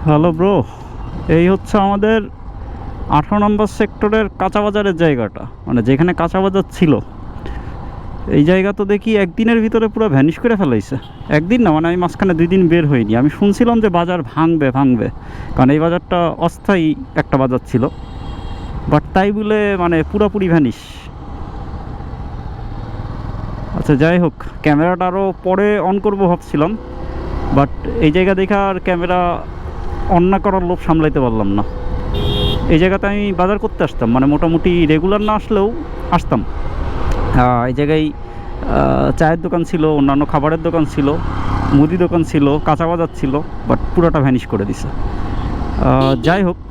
Hello bro, এই হচ্ছে আমাদের 18 নম্বর সেক্টরের কাঁচা বাজারের জায়গাটা, মানে যেখানে কাঁচা বাজার ছিল। এই জায়গা তো দেখি একদিনের ভিতরে পুরো ভ্যানিশ করে ফেলাইছে। একদিন না, মানে আমি মাঝখানে 2 দিন বের হইনি। আমি শুনছিলাম যে বাজার ভাঙবে, কারণ এই বাজারটা অস্থায়ী একটা বাজার ছিল, বাট তাই বলে মানে পুরোপুরি ভ্যানিশ। আচ্ছা যাই হোক, ক্যামেরাটা আরও পরে অন করবো ভাবছিলাম, বাট এই জায়গা দেখে আর ক্যামেরা অন না করার লোভ সামলাইতে পারলাম না। এই জায়গাতে আমি বাজার করতে আসতাম, মানে মোটামুটি রেগুলার না আসলেও আসতাম। এই জায়গায় চায়ের দোকান ছিল, অন্যান্য খাবারের দোকান ছিল, মুদি দোকান ছিল, কাঁচা বাজার ছিল, বাট পুরোটা ভ্যানিশ করে দিছে। যাই হোক,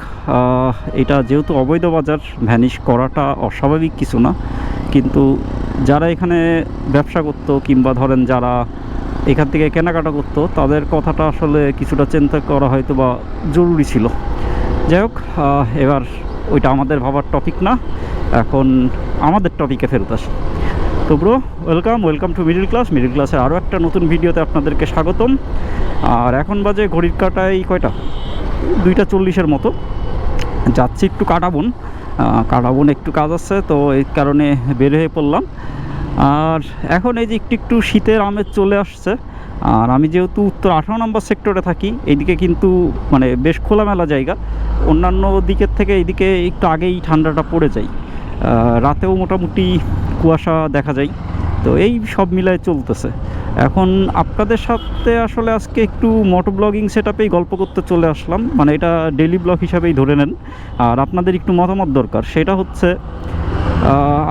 এটা যেহেতু অবৈধ বাজার, ভ্যানিশ করাটা অস্বাভাবিক কিছু না, কিন্তু যারা এখানে ব্যবসা করতো কিংবা ধরেন যারা এখান থেকে কেনাকাটা করতো, তাদের কথাটা আসলে কিছুটা চিন্তা করা হয়তো বা জরুরি ছিল। যাই হোক, এবার ওইটা আমাদের ভাবার টপিক না, এখন আমাদের টপিকে ফেরত আসি। তো ব্রো, ওয়েলকাম টু মিডল ক্লাসের আরও একটা নতুন ভিডিওতে আপনাদেরকে স্বাগতম। আর এখন বাজে ঘড়ির কাটায় কয়টা, 2:40 মতো। যাচ্ছি একটু কাটাবন একটু কাজ আছে, তো এই কারণে বের হয়ে পড়লাম। আর এখন এই যে একটু শীতের আমেজ চলে আসছে। আর আমি যেহেতু উত্তর 18 নম্বর সেক্টরে থাকি, এইদিকে কিন্তু মানে বেশ খোলামেলা জায়গা। অন্যান্য দিকের থেকে এইদিকে একটু আগেই ঠান্ডাটা পড়ে যায়, রাতেও মোটামুটি কুয়াশা দেখা যায়। তো এই সব মিলায় চলতেছে। এখন আপনাদের সাথে আসলে আজকে একটু মোটো ব্লগিং সেটআপেই গল্প করতে চলে আসলাম, মানে এটা ডেইলি ব্লগ হিসাবেই ধরে নেন। আর আপনাদের একটু মতামত দরকার, সেটা হচ্ছে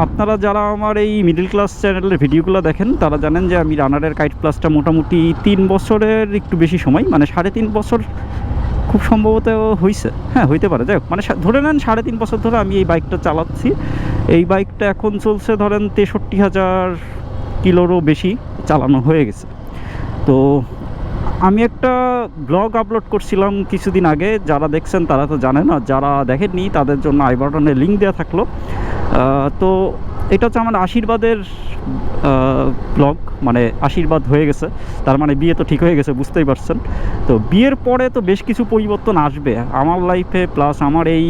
আপনারা যারা আমার এই মিডল ক্লাস চ্যানেলের ভিডিওগুলো দেখেন, তারা জানেন যে আমি রানারের কাইট প্লাসটা মোটামুটি 3 বছরের একটু বেশি সময়, মানে 3.5 বছর খুব সম্ভবত হয়েছে, হ্যাঁ হইতে পারে। যাই হোক, মানে ধরে নেন 3.5 বছর ধরে আমি এই বাইকটা চালাচ্ছি। এই বাইকটা এখন চলছে ধরেন 63,000 কিলোরও বেশি চালানো হয়ে গেছে। তো আমি একটা ব্লগ আপলোড করছিলাম কিছুদিন আগে, যারা দেখছেন তারা তো জানে না, যারা দেখেননি তাদের জন্য আই বাটনে লিঙ্ক দেওয়া থাকলো। তো এটা হচ্ছে আমার আশীর্বাদের ব্লগ, মানে আশীর্বাদ হয়ে গেছে, তার মানে বিয়ে তো ঠিক হয়ে গেছে, বুঝতেই পারছেন। তো বিয়ের পরে তো বেশ কিছু পরিবর্তন আসবে আমার লাইফে, প্লাস আমার এই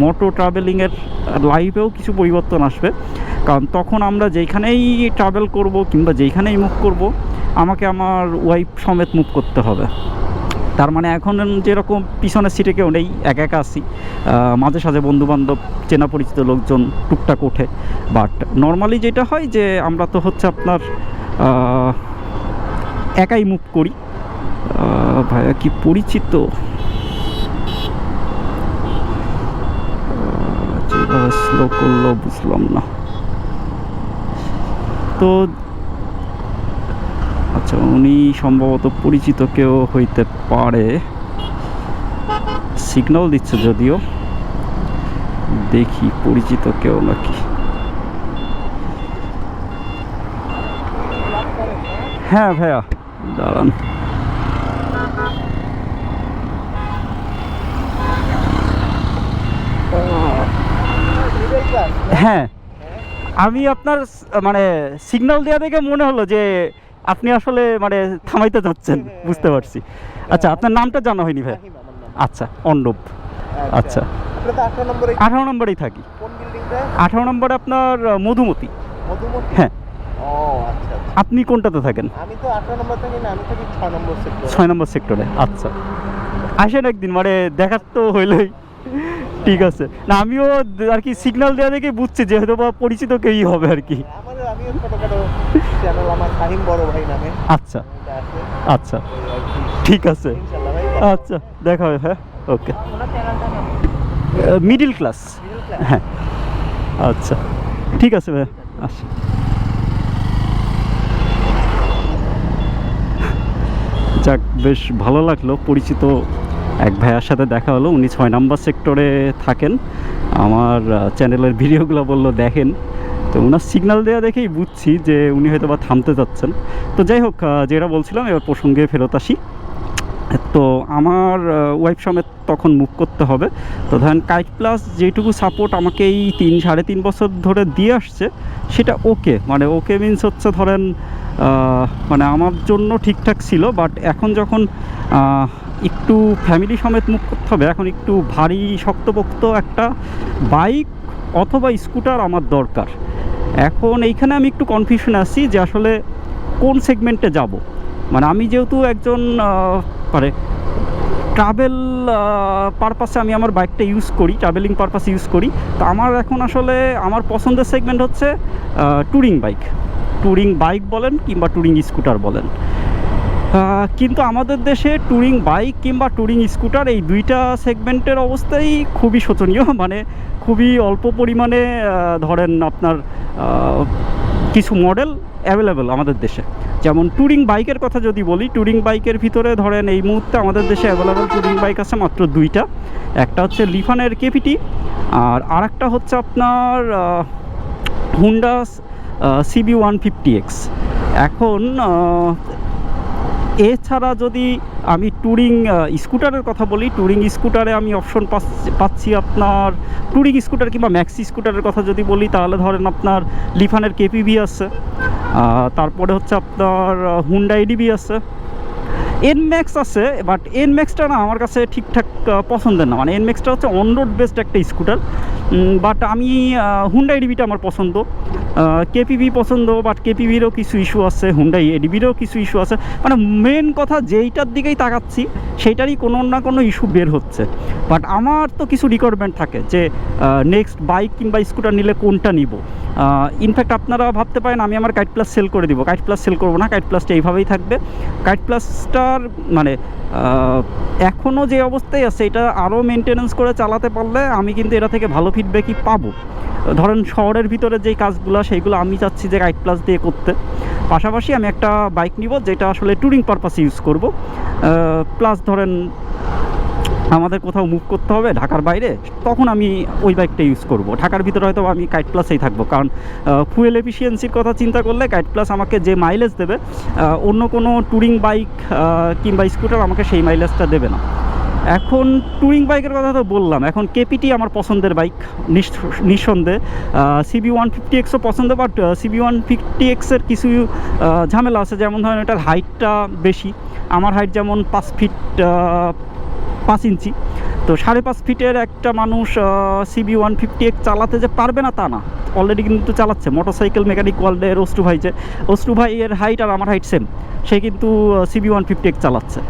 মোটো ট্রাভেলিংয়ের লাইফেও কিছু পরিবর্তন আসবে। কারণ তখন আমরা যেইখানেই ট্রাভেল করব কিংবা যেইখানেই মুভ করব, আমাকে আমার ওয়াইফ সমেত মুভ করতে হবে। তার মানে এখন যেরকম পিছনের সিটে কেউ নেই, একা আছি, মাঝে সাঝে বন্ধুবান্ধব চেনা পরিচিত লোকজন টুকটাক ওঠে। বাট নর্মালি যেটা হয় যে আমরা তো হচ্ছে আপনার একাই মুভ করি। ভাইয়া কি পরিচিত, যেভাবে স্লো করলো বুঝলাম না। তো আচ্ছা, উনি সম্ভবত পরিচিত কেউ হইতে পারে, সিগন্যাল দিচ্ছে যদিও, দেখি পরিচিত কেউ নাকি। হ্যাঁ ভাইয়া দাঁড়ান, হ্যাঁ আমি আপনার মানে সিগন্যাল দেওয়া দেখে মনে হলো যে আপনি আসলে মানে থামাইতে যাচ্ছেন, বুঝতে পারছি। আচ্ছা, আপনার নামটা জানা হয়নি ভাই? আচ্ছা, অর্ণব। আচ্ছা, 18 নম্বরেই থাকি। 18 নম্বরে আপনার মধুমতি। হ্যাঁ। আপনি কোনটাতে থাকেন? আমি তো 18 নম্বর থাকি না, আমি থাকি 6 নম্বর সেক্টরে। 6 নম্বর সেক্টরে। আচ্ছা, আসেন একদিন, মানে দেখার তো হইলই। ঠিক আছে না, আমিও আর কি সিগন্যাল দেওয়া দেখে বুঝছি যে হয়তো বা পরিচিত কেউই হবে আর কি। আমিও ছোটখাটো চ্যানেল আমার ফাহিম বড় ভাই নামে। আচ্ছা আচ্ছা, ঠিক আছে, আচ্ছা দেখা হবে। হ্যাঁ, ওকে। মিডল ক্লাস, হ্যাঁ আচ্ছা ঠিক আছে ভাই, আচ্ছা। যাক, বেশ ভালো লাগলো, পরিচিত এক ভাইয়ার সাথে দেখা হলো। উনি 6 নম্বর সেক্টরে থাকেন, আমার চ্যানেলের ভিডিওগুলো বললো দেখেন। তো ওনার সিগন্যাল দেওয়া দেখেই বুঝছি যে উনি হয়তো বা থামতে যাচ্ছেন। তো যাই হোক, যেটা বলছিলাম, এবার প্রসঙ্গে ফেরত আসি। তো আমার ওয়াইফ সমেত তখন মুভ করতে হবে। তো ধরেন কাইট প্লাস যেটুকু সাপোর্ট আমাকে এই 3-3.5 বছর ধরে দিয়ে আসছে, সেটা ওকে, মানে ওকে মিনস হচ্ছে ধরেন মানে আমার জন্য ঠিকঠাক ছিল। বাট এখন যখন একটু ফ্যামিলি সমেত মুভ করতে হবে, এখন একটু ভারী শক্তপোক্ত একটা বাইক অথবা স্কুটার আমার দরকার। এখন এইখানে আমি একটু কনফিউশনে আছি যে আসলে কোন সেগমেন্টে যাব। মানে আমি যেহেতু একজন মানে ট্রাভেল পারপাসে আমি আমার বাইকটা ইউজ করি, ট্রাভেলিং পারপাসে ইউজ করি, তো আমার এখন আসলে আমার পছন্দের সেগমেন্ট হচ্ছে ট্যুরিং বাইক বলেন কিংবা ট্যুরিং স্কুটার বলেন। কিন্তু আমাদের দেশে ট্যুরিং বাইক কিংবা ট্যুরিং স্কুটার এই দুইটা সেগমেন্টের অবস্থাই খুবই শোচনীয়। মানে খুবই অল্প পরিমাণে ধরেন আপনার কিছু মডেল অ্যাভেলেবেল আমাদের দেশে। যেমন ট্যুরিং বাইকের কথা যদি বলি, ট্যুরিং বাইকের ভিতরে ধরেন এই মুহূর্তে আমাদের দেশে অ্যাভেলেবেল ট্যুরিং বাইক আছে মাত্র দুইটা। একটা হচ্ছে লিফানের কেপিটি, আর আরেকটা হচ্ছে আপনার হুন্ডা CB150X। এখন এছাড়া যদি আমি ট্যুরিং স্কুটারের কথা বলি, ট্যুরিং স্কুটারে আমি অপশন পাচ্ছি আপনার ট্যুরিং স্কুটার কিংবা ম্যাক্সি স্কুটারের কথা যদি বলি, তাহলে ধরেন আপনার লিফানের কেপিভি আছে, তারপরে হচ্ছে আপনার হুন্ডা এডিবি আছে, এনম্যাক্স আছে। বাট এনম্যাক্সটা না আমার কাছে ঠিকঠাক পছন্দের না। মানে এনম্যাক্সটা হচ্ছে অন রোড বেসড একটা স্কুটার, বাট আমি হুন্ডা এডিবিটা আমার পছন্দ, কেপিভি পছন্দ, বাট কেপিভিরও কিছু ইস্যু আছে, হুন্ডা এডিবিরও কিছু ইস্যু আছে। মানে মেন কথা যেইটার দিকেই তাকাচ্ছি সেইটারই কোনো না কোনো ইস্যু বের হচ্ছে। বাট আমার তো কিছু রিকোয়ারমেন্ট থাকে যে নেক্সট বাইক কিংবা স্কুটার নিলে কোনটা নিব। ইনফ্যাক্ট আপনারা ভাবতে পারেন আমি আমার কাইট প্লাস সেল করে দিব। কাইট প্লাস সেল করবো না, কাইট প্লাসটা এইভাবেই থাকবে। কাইট প্লাসটার মানে এখনও যে অবস্থায় আছে এটা আরও মেনটেনেন্স করে চালাতে পারলে আমি কিন্তু এটা থেকে ভালো ফিডব্যাকই পাবো। ধরেন শহরের ভিতরে যেই কাজগুলো সেইগুলো আমি চাচ্ছি যে কাইট প্লাস দিয়ে করতে। পাশাপাশি আমি একটা বাইক নিব যেটা আসলে ট্যুরিং পারপাসে ইউজ করব। প্লাস ধরেন আমাদের কোথাও মুভ করতে হবে ঢাকার বাইরে, তখন আমি ওই বাইকটা ইউজ করব। ঢাকার ভিতরে হয়তো আমি কাইট প্লাসেই থাকবো, কারণ ফুয়েল এফিসিয়েন্সির কথা চিন্তা করলে কাইট প্লাস আমাকে যে মাইলেজ দেবে অন্য কোনো ট্যুরিং বাইক কিংবা স্কুটার আমাকে সেই মাইলেজটা দেবে না। এখন ট্যুরিং বাইকের কথা তো বললাম, এখন কেপিটি আমার পছন্দের বাইক নিঃসন্দেহে। CB150Xও পছন্দ, বাট CB150Xের কিছু ঝামেলা আছে। যেমন ধরেন এটার হাইটটা বেশি, আমার হাইট যেমন 5 ফিট 5 ইঞ্চি, তো 5.5 ফিটের একটা মানুষ CB150X চালাতে যে পারবে না তা না, অলরেডি কিন্তু চালাচ্ছে। মোটরসাইকেল মেকানিক ওয়ার্ল্ডের অস্ট্রু ভাইয়ের হাইট আর আমার হাইট সেম, সে কিন্তু CB150X চালাচ্ছে।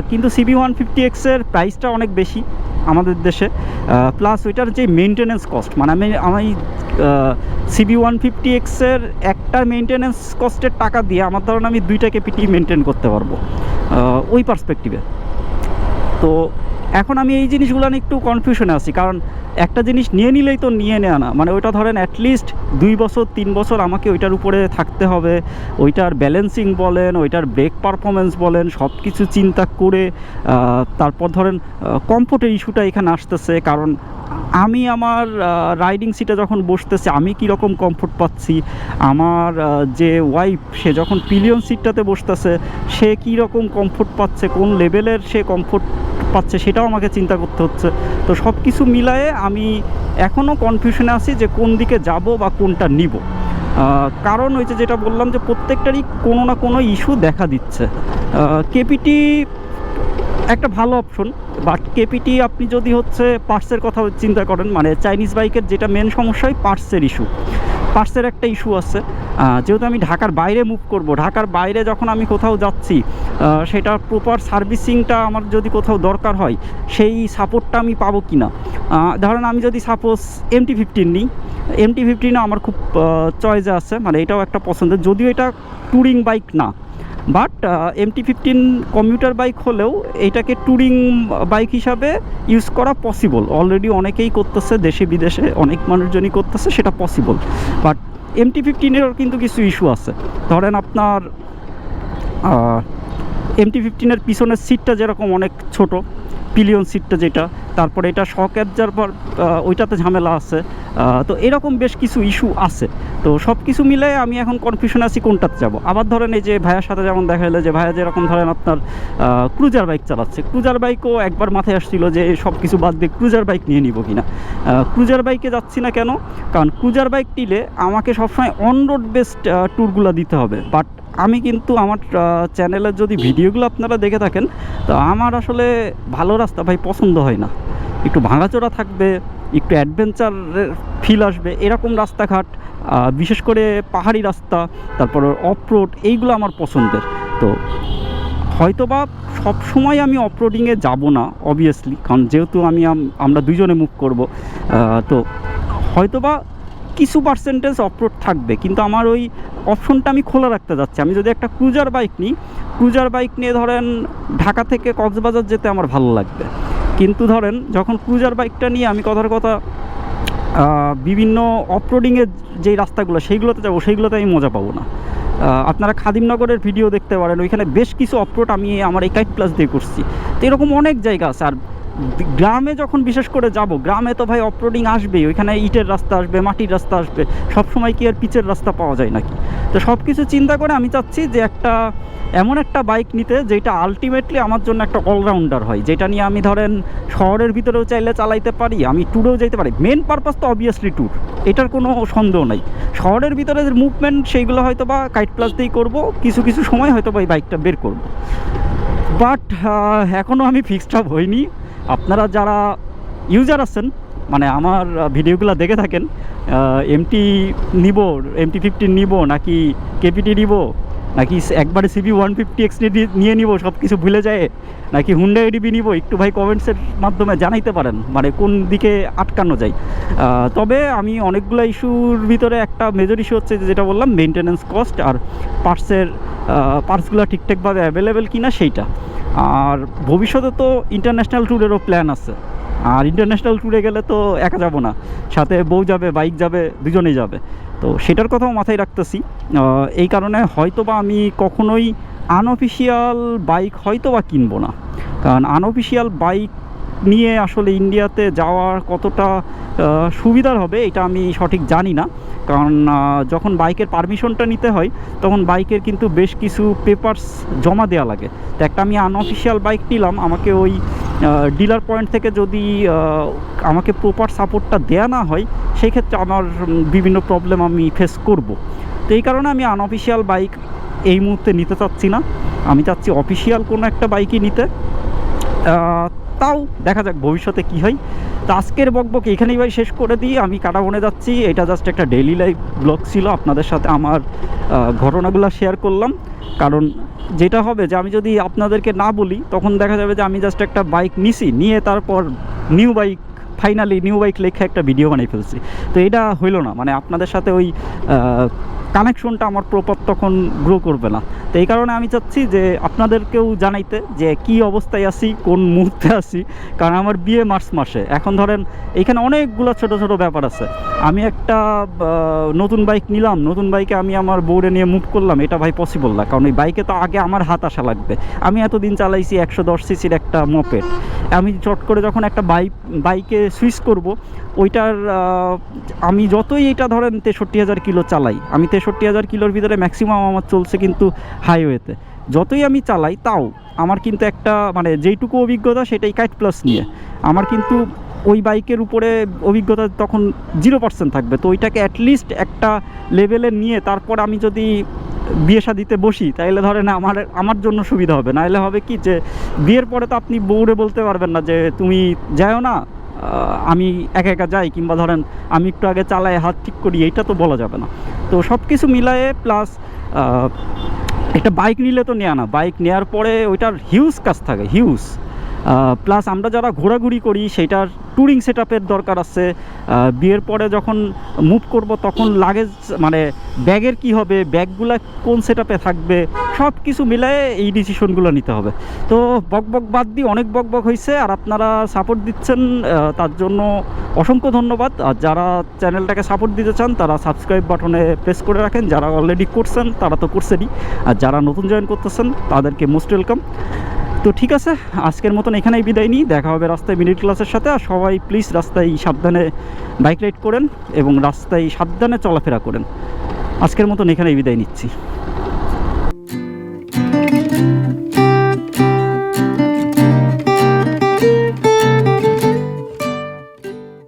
কিন্তু CB150X-এর প্রাইসটা অনেক বেশি আমাদের দেশে, প্লাস ওইটার যে মেনটেনেন্স কস্ট, মানে আমি CB150X-এর একটা মেনটেনেন্স কস্টের টাকা দিয়ে আমার ধরুন আমি 2টা কেপিটি মেনটেন করতে পারবো ওই পার্সপেক্টিভে। তো এখন আমি এই জিনিসগুলো নিয়ে একটু কনফিউশনে আছি, কারণ একটা জিনিস নিয়ে নিলেই তো নিয়ে নেওয়া না। মানে ওইটা ধরেন অ্যাটলিস্ট 2 বছর 3 বছর আমাকে ওইটার উপরে থাকতে হবে। ওইটার ব্যালেন্সিং বলেন, ওইটার ব্রেক পারফরমেন্স বলেন, সব কিছু চিন্তা করে তারপর ধরেন কমফোর্টের ইস্যুটা এখানে আসতেছে। কারণ আমি আমার রাইডিং সিটে যখন বসতেছি আমি কীরকম কমফোর্ট পাচ্ছি, আমার যে ওয়াইফ সে যখন পিলিয়ন সিটটাতে বসতেছে সে কীরকম কমফোর্ট পাচ্ছে, কোন লেভেলের সে কমফোর্ট পাচ্ছে সেটাও আমাকে চিন্তা করতে হচ্ছে। তো সব কিছু মিলায়ে আমি এখনও কনফিউশনে আছি যে কোন দিকে যাব বা কোনটা নিব। কারণ ওই যে যেটা বললাম যে প্রত্যেকটারই কোনো না কোনো ইস্যু দেখা দিচ্ছে। কেপিটি একটা ভালো অপশন, বাট কেপিটি আপনি যদি হচ্ছে পার্টসের কথা চিন্তা করেন, মানে চাইনিজ বাইকের যেটা মেন সমস্যা হয় পার্টসের ইস্যু, পার্টসের একটা ইস্যু আছে। যেহেতু আমি ঢাকার বাইরে মুভ করব, ঢাকার বাইরে যখন আমি কোথাও যাচ্ছি সেটা প্রপার সার্ভিসিংটা আমার যদি কোথাও দরকার হয় সেই সাপোর্টটা আমি পাবো কি না। ধরেন আমি যদি সাপোজ MT-15 নিই, MT-15 আমার খুব চয়েসে আছে, মানে এটাও একটা পছন্দের, যদিও এটা ট্যুরিং বাইক না, বাট MT-15 কমিউটার বাইক হলেও এটাকে ট্যুরিং বাইক হিসাবে ইউজ করা পসিবল। অলরেডি অনেকেই করতেছে, দেশে বিদেশে অনেক মানুষজনই করতেছে, সেটা পসিবল। বাট MT-15-এরও কিন্তু কিছু ইস্যু আছে। ধরেন আপনার MT-15-এর পিছনের সিটটা যেরকম অনেক ছোট, পিলিয়ন সিটটা যেটা, তারপরে এটা শক অ্যাবজর্ভার ওইটাতে ঝামেলা আছে। তো এরকম বেশ কিছু ইস্যু আছে। তো সব কিছু মিলে আমি এখন কনফিউশন আছি কোনটাতে যাব। আবার ধরেন এই যে ভাইয়ার সাথে যেমন দেখা গেলো যে ভাইয়া যেরকম ধরেন আপনার ক্রুজার বাইক চালাচ্ছে, ক্রুজার বাইকও একবার মাথায় আসছিল যে সব কিছু বাদ দিয়ে ক্রুজার বাইক নিয়ে নিব কিনা। ক্রুজার বাইকে যাচ্ছি না কেন, কারণ ক্রুজার বাইক নিলে আমাকে সবসময় অন রোড বেসড ট্যুরগুলো দিতে হবে। বাট আমি কিন্তু আমার চ্যানেলের যদি ভিডিওগুলো আপনারা দেখে থাকেন, তো আমার আসলে ভালো রাস্তা ভাই পছন্দ হয় না। একটু ভাঙাচোরা থাকবে, একটু অ্যাডভেঞ্চারের ফিল আসবে, এরকম রাস্তাঘাট, বিশেষ করে পাহাড়ি রাস্তা, তারপর অফ রোড, এইগুলো আমার পছন্দের। তো হয়তোবা সব সময় আমি অফরোডিংয়ে যাব না অবভিয়াসলি, কারণ যেহেতু আমরা দুইজনে মুভ করব, তো হয়তোবা কিছু পার্সেন্টেজ অফরোড থাকবে, কিন্তু আমার ওই অপশনটা আমি খোলা রাখতে যাচ্ছি। আমি যদি একটা ক্রুজার বাইক নিই, ক্রুজার বাইক নিয়ে ধরেন ঢাকা থেকে কক্সবাজার যেতে আমার ভালো লাগবে, কিন্তু ধরেন যখন ক্রুজার বাইকটা নিয়ে আমি কথার কথা বিভিন্ন অফরোডিংয়ের যেই রাস্তাগুলো সেইগুলোতে যাবো, সেইগুলোতে আমি মজা পাবো না। আপনারা খাদিমনগরের ভিডিও দেখতে পারেন, ওইখানে বেশ কিছু অফরোড আমি আমার এই কাইট প্লাস দিয়ে করছি। তো এরকম অনেক জায়গা আছে। আর গ্রামে যখন বিশেষ করে যাব, গ্রামে তো ভাই অফরোডিং আসবেই, ওইখানে ইটের রাস্তা আসবে, মাটির রাস্তা আসবে, সব সময় কি আর পিচের রাস্তা পাওয়া যায় নাকি? তো সব কিছু চিন্তা করে আমি চাচ্ছি যে এমন একটা বাইক নিতে যেটা আলটিমেটলি আমার জন্য একটা অলরাউন্ডার হয়, যেটা নিয়ে আমি ধরেন শহরের ভিতরেও চাইলে চালাইতে পারি, আমি ট্যুরেও যেতে পারি। মেন পারপাস তো অবভিয়াসলি ট্যুর, এটার কোনো সন্দেহ নাই। শহরের ভিতরে যে মুভমেন্ট সেইগুলো হয়তো বা কাইট প্লাস দিয়েই করবো, কিছু কিছু সময় হয়তো বা এই বাইকটা বের করব। বাট এখনও আমি ফিক্সড আপ হইনি। আপনারা যারা ইউজার আছেন, মানে আমার ভিডিওগুলো দেখে থাকেন, MT নিব, MT-15 নিব নাকি KPT নিব, নাকি একবারে CB 150X নিয়ে নিব সব কিছু ভুলে যায়, নাকি হুন্ডা ADB নিব, একটু ভাই কমেন্টসের মাধ্যমে জানাইতে পারেন, মানে কোন দিকে আটকানো যায়। তবে আমি অনেকগুলো ইস্যুর ভিতরে একটা মেজর ইস্যু হচ্ছে যেটা বললাম, মেনটেন্যান্স কস্ট আর পার্টসগুলো ঠিকঠাকভাবে অ্যাভেলেবেল কিনা সেইটা। আর ভবিষ্যতে তো ইন্টারন্যাশনাল ট্যুরেরও প্ল্যান আছে, আর ইন্টারন্যাশনাল ট্যুরে গেলে তো একা যাব না, সাথে বউ যাবে, বাইক যাবে, দুজনেই যাবে। তো সেটার কথাও মাথায় রাখতেছি। এই কারণে হয়তোবা আমি কখনোই আনঅফিশিয়াল বাইক হয়তোবা কিনবো না, কারণ আনঅফিশিয়াল বাইক নিয়ে আসলে ইন্ডিয়াতে যাওয়ার কতটা সুবিধার হবে এটা আমি সঠিক জানি না। কারণ যখন বাইকের পারমিশনটা নিতে হয়, তখন বাইকের কিন্তু বেশ কিছু পেপারস জমা দেওয়া লাগে। তো একটা আমি আনঅফিশিয়াল বাইক নিলাম, আমাকে ওই ডিলার পয়েন্ট থেকে যদি আমাকে প্রপার সাপোর্টটা দেয়া না হয়, সেই ক্ষেত্রে আমার বিভিন্ন প্রবলেম আমি ফেস করব। তো এই কারণে আমি আনঅফিশিয়াল বাইক এই মুহূর্তে নিতে চাচ্ছি না, আমি চাচ্ছি অফিশিয়াল কোনো একটা বাইকই নিতে। তাও দেখা যাক ভবিষ্যতে কী হয়। তো আজকের বকবক এখানেই ভাই শেষ করে দিই, আমি কাটাবনে যাচ্ছি। এটা জাস্ট একটা ডেইলি লাইফ ব্লগ ছিল, আপনাদের সাথে আমার ঘটনাগুলো শেয়ার করলাম। কারণ যেটা হবে যে আমি যদি আপনাদেরকে না বলি, তখন দেখা যাবে যে আমি জাস্ট একটা বাইক নিয়ে তারপর ফাইনালি নিউ বাইক লেখা একটা ভিডিও বানিয়ে ফেলছি। তো এটা হইলো না, মানে আপনাদের সাথে ওই কানেকশনটা আমার প্রপার তখন গ্রো করবে না। তো এই কারণে আমি চাচ্ছি যে আপনাদেরকেও জানাইতে যে কি অবস্থায় আছি, কোন মুহূর্তে আছি। কারণ আমার বিয়ে মার্চ মাসে, এখন ধরেন এইখানে অনেকগুলো ছোট ছোট ব্যাপার আছে। আমি একটা নতুন বাইক নিলাম, নতুন বাইকে আমি আমার বউরে নিয়ে মুভ করলাম, এটা ভাই পসিবল না, কারণ ওই বাইকে তো আগে আমার হাত আসা লাগবে। আমি এতদিন চালাইছি 110 সিসির একটা মপেড, আমি চট করে যখন একটা বাইকে সুইচ করব, ওইটার আমি যতই এটা ধরেন 63,000 কিলো চালাই, আমি 63,000 কিলোর ভিতরে ম্যাক্সিমাম আমার চলছে কিন্তু হাইওয়েতে। যতই আমি চালাই তাও আমার কিন্তু একটা মানে যেইটুকু অভিজ্ঞতা সেটাই কাইট প্লাস নিয়ে, আমার কিন্তু ওই বাইকের উপরে অভিজ্ঞতা তখন 0% থাকবে। তো ওইটাকে অ্যাটলিস্ট একটা লেভেলে নিয়ে তারপর আমি যদি বিয়ে শাদিতে বসি, তাইলে ধরেন আমার জন্য সুবিধা হবে। নাহলে হবে কি যে বিয়ের পরে তো আপনি বউরে বলতে পারবেন না যে তুমি যাও না, আমি একা একা যাই, কিংবা ধরেন আমি একটু আগে চালাই হাত ঠিক করি, এইটা তো বলা যাবে না। তো সব কিছু মিলায়ে প্লাস একটা বাইক নিলে তো নেওয়া না, বাইক নেওয়ার পরে ওইটার হিউজ কাজ থাকে, হিউজ। প্লাস আমরা যারা ঘোরাঘুরি করি সেইটার ট্যুরিং সেটআপের দরকার আছে। বিয়ের পরে যখন মুভ করব তখন লাগেজ মানে ব্যাগের কি হবে, ব্যাগগুলো কোন সেটআপে থাকবে, সব কিছু মিলায়ে এই ডিসিশনগুলো নিতে হবে। তো বকবক বাদ দিয়ে অনেক বকবক হয়েছে, আর আপনারা সাপোর্ট দিচ্ছেন তার জন্য অসংখ্য ধন্যবাদ। আর যারা চ্যানেলটাকে সাপোর্ট দিতে চান তারা সাবস্ক্রাইব বাটনে প্রেস করে রাখেন, যারা অলরেডি করছেন তারা তো করছেনই, আর যারা নতুন জয়েন করতেছেন তাদেরকে মোস্ট ওয়েলকাম। তো ঠিক আছে, আজকের মতন এখানেই বিদায় নিই, দেখা হবে রাস্তায় মিডল ক্লাসের সাথে। আর সবাই প্লিজ রাস্তায় সাবধানে বাইক রাইড করেন এবং রাস্তায় সাবধানে চলাফেরা করেন। আজকের মতন এখানেই বিদায় নিচ্ছি।